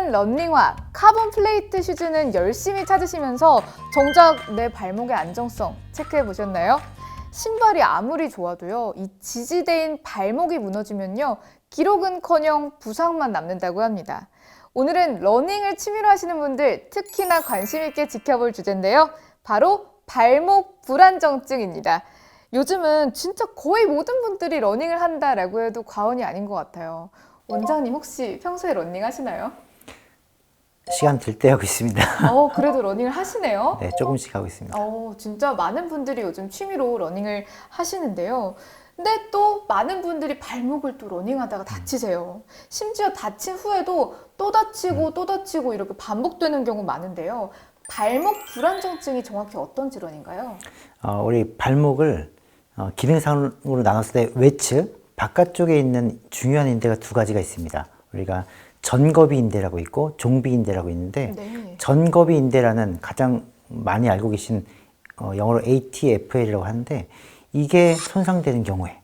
오늘은 런닝화, 카본 플레이트 슈즈는 열심히 찾으시면서 정작 내 발목의 안정성 체크해 보셨나요? 신발이 아무리 좋아도요, 이 지지대인 발목이 무너지면요, 기록은커녕 부상만 남는다고 합니다. 오늘은 러닝을 취미로 하시는 분들 특히나 관심 있게 지켜볼 주제인데요. 바로 발목 불안정증입니다. 요즘은 진짜 거의 모든 분들이 러닝을 한다라고 해도 과언이 아닌 것 같아요. 원장님 혹시 평소에 러닝 하시나요? 시간 될 때 하고 있습니다. 그래도 러닝을 하시네요. 네, 조금씩 하고 있습니다. 진짜 많은 분들이 요즘 취미로 러닝을 하시는데요. 근데 또 많은 분들이 발목을 또 러닝하다가 다치세요. 심지어 다친 후에도 또 다치고 또 다치고 이렇게 반복되는 경우 많은데요. 발목 불안정증이 정확히 어떤 질환인가요? 우리 발목을 기능상으로 나눴을 때 외측, 바깥쪽에 있는 중요한 인대가 두 가지가 있습니다. 우리가 전거비 인대라고 있고 종비 인대라고 있는데 네. 전거비 인대라는 가장 많이 알고 계신 영어로 ATFL이라고 하는데 이게 손상되는 경우에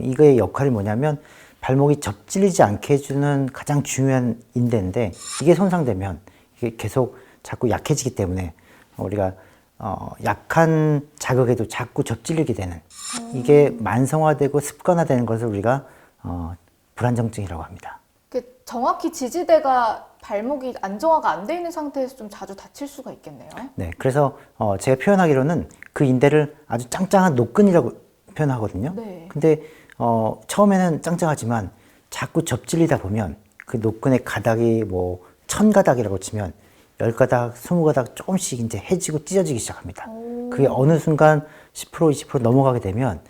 이거의 역할이 뭐냐면 발목이 접질리지 않게 해주는 가장 중요한 인대인데 이게 손상되면 이게 계속 자꾸 약해지기 때문에 우리가 약한 자극에도 자꾸 접질리게 되는 이게 만성화되고 습관화되는 것을 우리가 불안정증이라고 합니다. 정확히 지지대가 발목이 안정화가 안 돼 있는 상태에서 좀 자주 다칠 수가 있겠네요. 네, 그래서 제가 표현하기로는 그 인대를 아주 짱짱한 노끈이라고 표현하거든요. 네. 근데 처음에는 짱짱하지만 자꾸 접질리다 보면 그 노끈의 가닥이 뭐 1000가닥이라고 치면 10가닥, 20가닥 조금씩 이제 해지고 찢어지기 시작합니다. 그게 어느 순간 10%, 20% 넘어가게 되면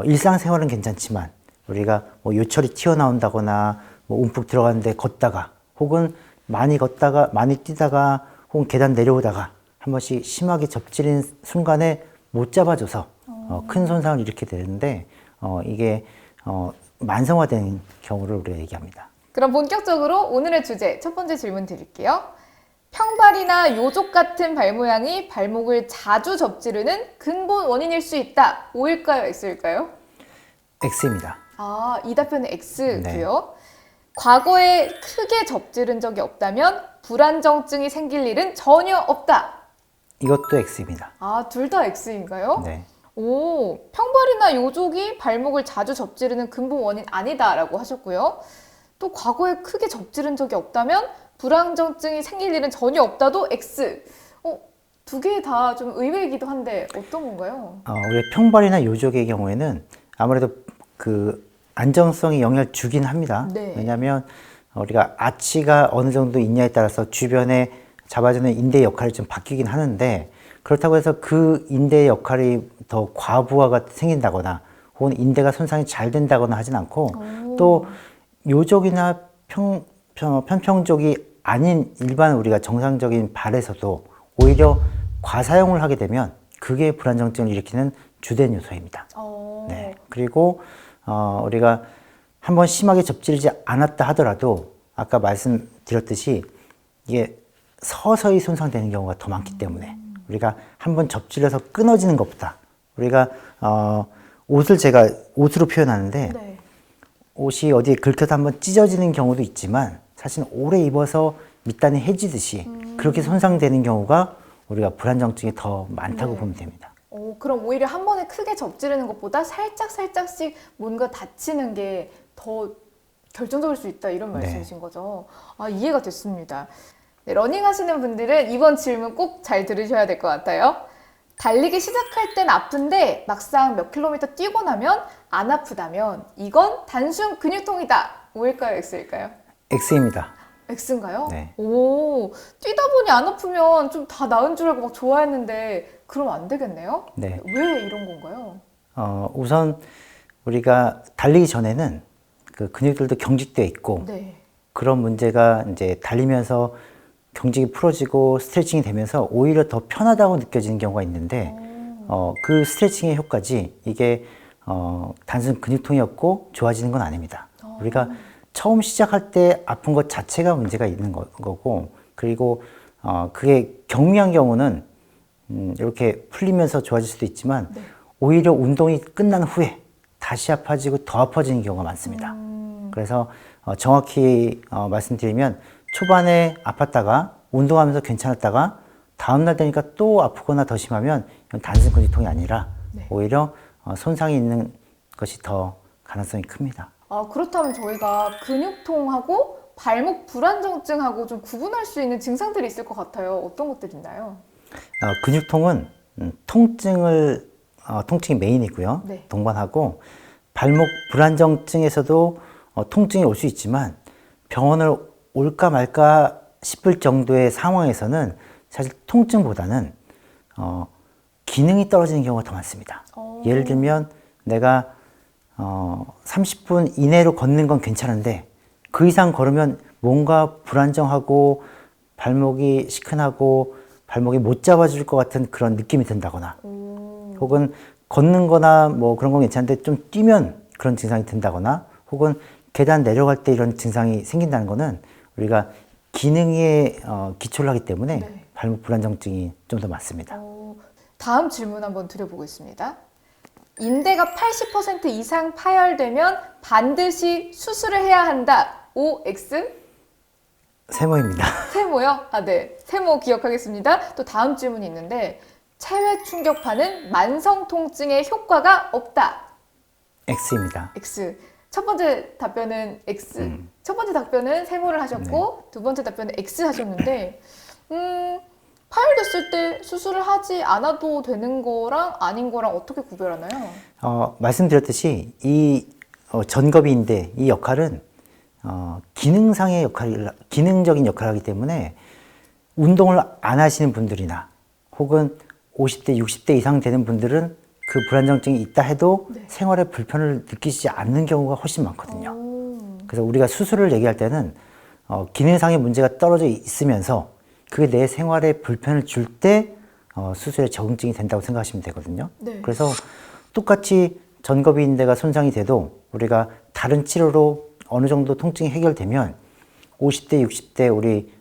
일상생활은 괜찮지만 우리가 뭐 요철이 튀어나온다거나 뭐 움푹 들어갔는데 걷다가 혹은 많이 걷다가 많이 뛰다가 혹은 계단 내려오다가 한 번씩 심하게 접질린 순간에 못 잡아줘서 큰 손상을 일으키게 되는데 이게 만성화된 경우를 우리가 얘기합니다. 그럼 본격적으로 오늘의 주제 첫 번째 질문 드릴게요. 평발이나 요족 같은 발 모양이 발목을 자주 접지르는 근본 원인일 수 있다. O일까요? X일까요? X입니다. 이 답변은 X고요. 네. 과거에 크게 접지른 적이 없다면 불안정증이 생길 일은 전혀 없다. 이것도 X입니다. 둘 다 X인가요? 네. 평발이나 요족이 발목을 자주 접지르는 근본 원인 아니다라고 하셨고요. 또 과거에 크게 접지른 적이 없다면 불안정증이 생길 일은 전혀 없다도 X. 두 개 다 좀 의외이기도 한데 어떤 건가요? 우리 평발이나 요족의 경우에는 아무래도 그 안정성에 영향을 주긴 합니다. 네. 왜냐하면 우리가 아치가 어느 정도 있냐에 따라서 주변에 잡아주는 인대의 역할이 좀 바뀌긴 하는데 그렇다고 해서 그 인대의 역할이 더 과부하가 생긴다거나 혹은 인대가 손상이 잘 된다거나 하진 않고 또 요족이나 편평족이 아닌 일반 우리가 정상적인 발에서도 오히려 과사용을 하게 되면 그게 불안정증을 일으키는 주된 요소입니다. 네. 그리고 우리가 한번 심하게 접질리지 않았다 하더라도 아까 말씀드렸듯이 이게 서서히 손상되는 경우가 더 많기 때문에 우리가 한번 접질려서 끊어지는 것보다 우리가 옷을 제가 옷으로 표현하는데 네. 옷이 어디에 긁혀서 한번 찢어지는 경우도 있지만 사실 오래 입어서 밑단이 해지듯이 그렇게 손상되는 경우가 우리가 불안정증이 더 많다고 보면 됩니다. 그럼 오히려 한 번에 크게 접지르는 것보다 살짝씩 뭔가 다치는 게 더 결정적일 수 있다 이런 말씀이신 거죠? 이해가 됐습니다. 네, 러닝 하시는 분들은 이번 질문 꼭 잘 들으셔야 될 것 같아요. 달리기 시작할 땐 아픈데 막상 몇 킬로미터 뛰고 나면 안 아프다면 이건 단순 근육통이다. O일까요? X일까요? X입니다. X인가요? 네. 뛰다 보니 안 아프면 좀 다 나은 줄 알고 막 좋아했는데 그럼 안 되겠네요? 네. 왜 이런 건가요? 우선 우리가 달리기 전에는 그 근육들도 경직되어 있고 네. 그런 문제가 이제 달리면서 경직이 풀어지고 스트레칭이 되면서 오히려 더 편하다고 느껴지는 경우가 있는데 그 스트레칭의 효과지 이게 단순 근육통이었고 좋아지는 건 아닙니다. 우리가 처음 시작할 때 아픈 것 자체가 문제가 있는 거고 그리고 그게 경미한 경우는 이렇게 풀리면서 좋아질 수도 있지만 오히려 운동이 끝난 후에 다시 아파지고 더 아파지는 경우가 많습니다. 그래서 정확히 말씀드리면 초반에 아팠다가 운동하면서 괜찮았다가 다음날 되니까 또 아프거나 더 심하면 이건 단순 근육통이 아니라 네. 오히려 손상이 있는 것이 더 가능성이 큽니다. 그렇다면 저희가 근육통하고 발목 불안정증하고 좀 구분할 수 있는 증상들이 있을 것 같아요. 어떤 것들이 있나요? 근육통은 통증이 메인이고요. 네. 동반하고 발목 불안정증에서도 통증이 올 수 있지만 병원을 올까 말까 싶을 정도의 상황에서는 사실 통증보다는 기능이 떨어지는 경우가 더 많습니다. 예를 들면 내가 30분 이내로 걷는 건 괜찮은데 그 이상 걸으면 뭔가 불안정하고 발목이 시큰하고 발목이 못 잡아줄 것 같은 그런 느낌이 든다거나 혹은 걷는 거나 뭐 그런 건 괜찮은데 좀 뛰면 그런 증상이 든다거나 혹은 계단 내려갈 때 이런 증상이 생긴다는 거는 우리가 기능에 기초를 하기 때문에 네. 발목 불안정증이 좀 더 많습니다. 다음 질문 한번 드려보겠습니다. 인대가 80% 이상 파열되면 반드시 수술을 해야 한다. O, X? 세모입니다. 세모요? 네. 세모 기억하겠습니다. 또 다음 질문이 있는데 체외 충격파는 만성 통증에 효과가 없다. X입니다. X. 첫 번째 답변은 X. 첫 번째 답변은 세모를 하셨고 두 번째 답변은 X 하셨는데 파열됐을 때 수술을 하지 않아도 되는 거랑 아닌 거랑 어떻게 구별하나요? 말씀드렸듯이 이 전거비인데 이 역할은 기능상의 기능적인 역할을 하기 때문에 운동을 안 하시는 분들이나 혹은 50대, 60대 이상 되는 분들은 그 불안정증이 있다 해도 네. 생활에 불편을 느끼지 않는 경우가 훨씬 많거든요. 그래서 우리가 수술을 얘기할 때는 기능상의 문제가 떨어져 있으면서 그게 내 생활에 불편을 줄 때 수술에 적응증이 된다고 생각하시면 되거든요. 네. 그래서 똑같이 전거비인대가 손상이 돼도 우리가 다른 치료로 어느 정도 통증이 해결되면 50대, 60대 우리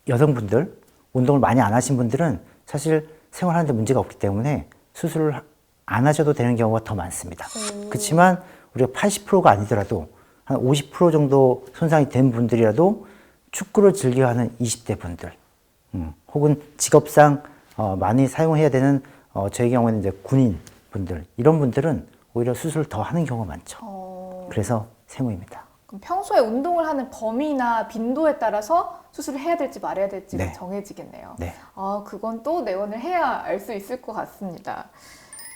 여성분들, 운동을 많이 안 하신 분들은 사실 생활하는데 문제가 없기 때문에 수술을 안 하셔도 되는 경우가 더 많습니다. 그렇지만 우리가 80%가 아니더라도 한 50% 정도 손상이 된 분들이라도 축구를 즐겨하는 20대 분들, 혹은 직업상 많이 사용해야 되는 저희 경우에는 이제 군인 분들, 이런 분들은 오히려 수술을 더 하는 경우가 많죠. 그래서 세모입니다. 그럼 평소에 운동을 하는 범위나 빈도에 따라서 수술을 해야 될지 말아야 될지가 네. 정해지겠네요. 네. 그건 또 내원을 해야 알 수 있을 것 같습니다.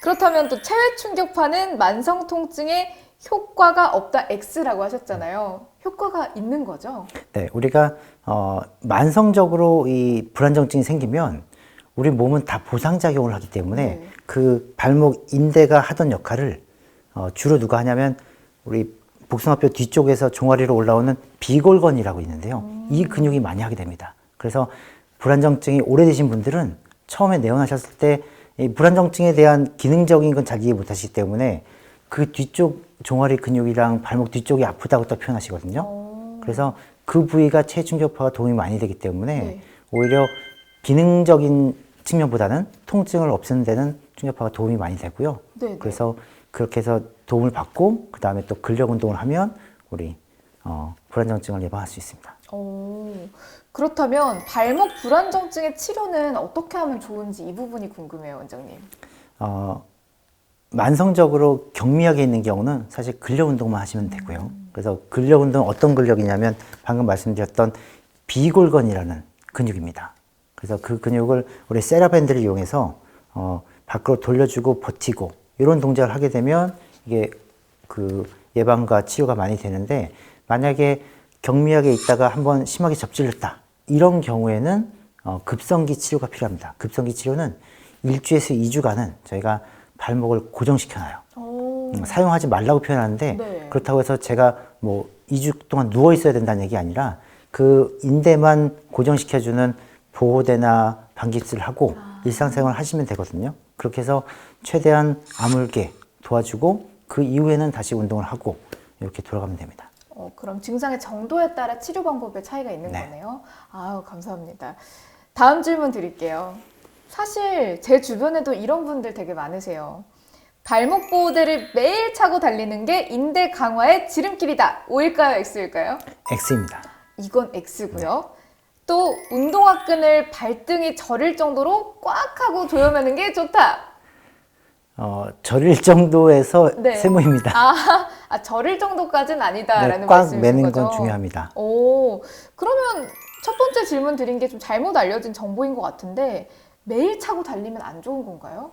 그렇다면 또 체외 충격파는 만성 통증에 효과가 없다 X라고 하셨잖아요. 효과가 있는 거죠? 네, 우리가 만성적으로 이 불안정증이 생기면 우리 몸은 다 보상작용을 하기 때문에 네. 그 발목 인대가 하던 역할을 주로 누가 하냐면 우리 복숭아뼈 뒤쪽에서 종아리로 올라오는 비골건이라고 있는데요. 이 근육이 많이 하게 됩니다. 그래서 불안정증이 오래되신 분들은 처음에 내원하셨을 때 이 불안정증에 대한 기능적인 건 잘 이해 못 하시기 때문에 그 뒤쪽 종아리 근육이랑 발목 뒤쪽이 아프다고 또 표현하시거든요. 그래서 그 부위가 체충격파가 도움이 많이 되기 때문에 네. 오히려 기능적인 측면보다는 통증을 없애는 데는 충격파가 도움이 많이 되고요. 네. 그래서 그렇게 해서 도움을 받고 그 다음에 또 근력 운동을 하면 우리 불안정증을 예방할 수 있습니다. 그렇다면 발목 불안정증의 치료는 어떻게 하면 좋은지 이 부분이 궁금해요, 원장님. 만성적으로 경미하게 있는 경우는 사실 근력 운동만 하시면 되고요. 그래서 근력 운동 어떤 근력이냐면 방금 말씀드렸던 비골건이라는 근육입니다. 그래서 그 근육을 우리 세라밴드를 이용해서 밖으로 돌려주고 버티고 이런 동작을 하게 되면 이게 그 예방과 치료가 많이 되는데 만약에 경미하게 있다가 한번 심하게 접질렀다 이런 경우에는 급성기 치료가 필요합니다. 급성기 치료는 1주에서 2주간은 저희가 발목을 고정시켜놔요. 사용하지 말라고 표현하는데 네. 그렇다고 해서 제가 뭐 2주 동안 누워 있어야 된다는 얘기 아니라 그 인대만 고정시켜주는 보호대나 반깁스를 하고 일상생활을 하시면 되거든요. 그렇게 해서 최대한 아물게 도와주고 그 이후에는 다시 운동을 하고 이렇게 돌아가면 됩니다. 그럼 증상의 정도에 따라 치료 방법에 차이가 있는 네. 거네요. 감사합니다. 다음 질문 드릴게요. 사실 제 주변에도 이런 분들 되게 많으세요. 발목 보호대를 매일 차고 달리는 게 인대 강화의 지름길이다. O일까요? X일까요? X입니다. 이건 X고요. 또 운동화 끈을 발등이 저릴 정도로 꽉 하고 조여매는 게 좋다. 저릴 정도에서 네. 세모입니다. 저릴 정도까지는 아니다라는 네, 꽉 말씀이신 매는 거죠? 건 중요합니다. 오, 그러면 첫 번째 질문 드린 게 좀 잘못 알려진 정보인 것 같은데 매일 차고 달리면 안 좋은 건가요?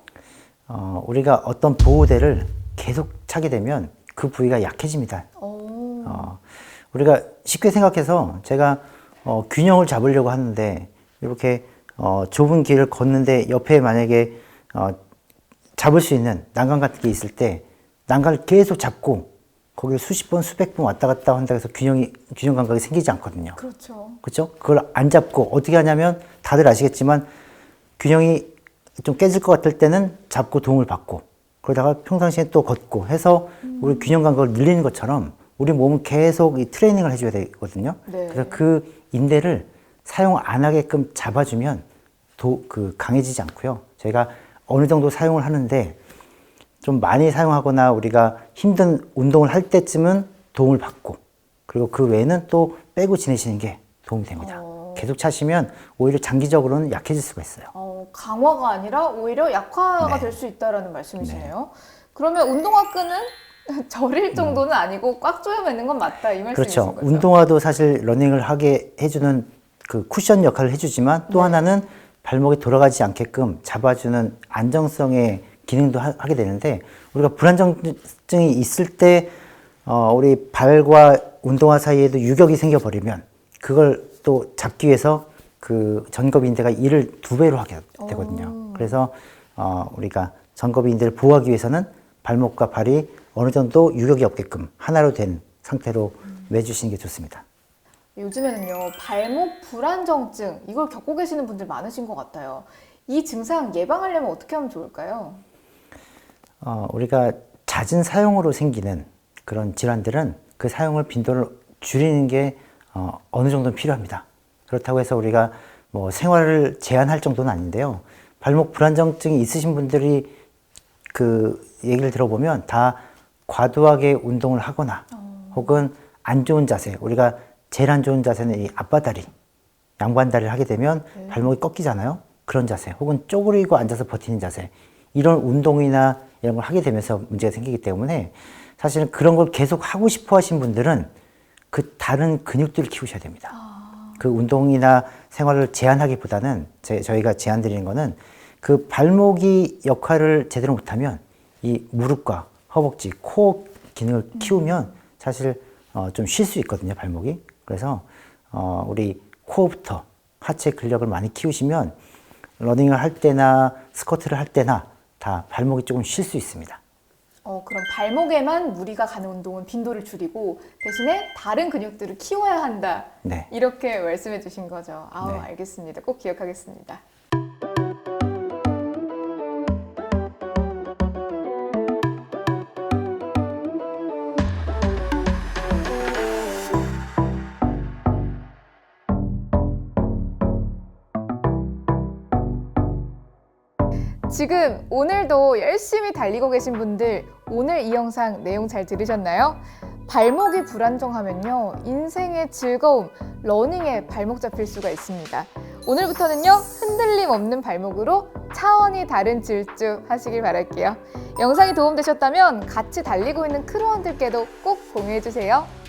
우리가 어떤 보호대를 계속 차게 되면 그 부위가 약해집니다. 오. 우리가 쉽게 생각해서 제가 균형을 잡으려고 하는데 이렇게 좁은 길을 걷는데 옆에 만약에 잡을 수 있는 난간 같은 게 있을 때 난간을 계속 잡고 거기를 수십 번, 수백 번 왔다 갔다 한다고 해서 균형 감각이 생기지 않거든요. 그렇죠. 그렇죠? 그걸 안 잡고 어떻게 하냐면 다들 아시겠지만 균형이 좀 깨질 것 같을 때는 잡고 도움을 받고 그러다가 평상시에 또 걷고 해서 우리 균형 감각을 늘리는 것처럼 우리 몸은 계속 이 트레이닝을 해줘야 되거든요. 네. 그래서 그 인대를 사용 안 하게끔 잡아주면 강해지지 않고요. 저희가 어느 정도 사용을 하는데 좀 많이 사용하거나 우리가 힘든 운동을 할 때쯤은 도움을 받고 그리고 그 외에는 또 빼고 지내시는 게 도움이 됩니다. 계속 차시면 오히려 장기적으로는 약해질 수가 있어요. 강화가 아니라 오히려 약화가 네. 될 수 있다라는 말씀이시네요. 그러면 운동화 끈은 저릴 정도는 아니고 꽉 조여매는 건 맞다 이 말씀이신 그렇죠. 거죠? 운동화도 사실 러닝을 하게 해주는 그 쿠션 역할을 해주지만 또 하나는 발목이 돌아가지 않게끔 잡아주는 안정성의 기능도 하게 되는데 우리가 불안정증이 있을 때 우리 발과 운동화 사이에도 유격이 생겨버리면 그걸 또 잡기 위해서 그 전거비인대가 일을 2배로 하게 되거든요. 그래서 우리가 전거비인대를 보호하기 위해서는 발목과 발이 어느 정도 유격이 없게끔 하나로 된 상태로 매주시는 게 좋습니다. 요즘에는요 발목 불안정증 이걸 겪고 계시는 분들 많으신 것 같아요. 이 증상 예방하려면 어떻게 하면 좋을까요? 우리가 잦은 사용으로 생기는 그런 질환들은 그 사용을 빈도를 줄이는 게 어느 정도는 필요합니다. 그렇다고 해서 우리가 뭐 생활을 제한할 정도는 아닌데요. 발목 불안정증이 있으신 분들이 그 얘기를 들어보면 다 과도하게 운동을 하거나 혹은 안 좋은 자세, 우리가 제일 안 좋은 자세는 이 앞바다리, 양반다리를 하게 되면 발목이 꺾이잖아요. 그런 자세, 혹은 쪼그리고 앉아서 버티는 자세, 이런 운동이나 이런 걸 하게 되면서 문제가 생기기 때문에 사실은 그런 걸 계속 하고 싶어 하신 분들은 그 다른 근육들을 키우셔야 됩니다. 그 운동이나 생활을 제한하기보다는 저희가 제안드리는 거는 그 발목이 역할을 제대로 못하면 이 무릎과 허벅지, 코어 기능을 키우면 사실 좀 쉴 수 있거든요, 발목이. 그래서 우리 코어부터 하체 근력을 많이 키우시면 러닝을 할 때나 스쿼트를 할 때나 다 발목이 조금 쉴 수 있습니다. 그럼 발목에만 무리가 가는 운동은 빈도를 줄이고 대신에 다른 근육들을 키워야 한다. 네. 이렇게 말씀해 주신 거죠. 네. 알겠습니다. 꼭 기억하겠습니다. 지금 오늘도 열심히 달리고 계신 분들 오늘 이 영상 내용 잘 들으셨나요? 발목이 불안정하면요 인생의 즐거움, 러닝에 발목 잡힐 수가 있습니다. 오늘부터는요 흔들림 없는 발목으로 차원이 다른 질주 하시길 바랄게요. 영상이 도움되셨다면 같이 달리고 있는 크루원들께도 꼭 공유해주세요.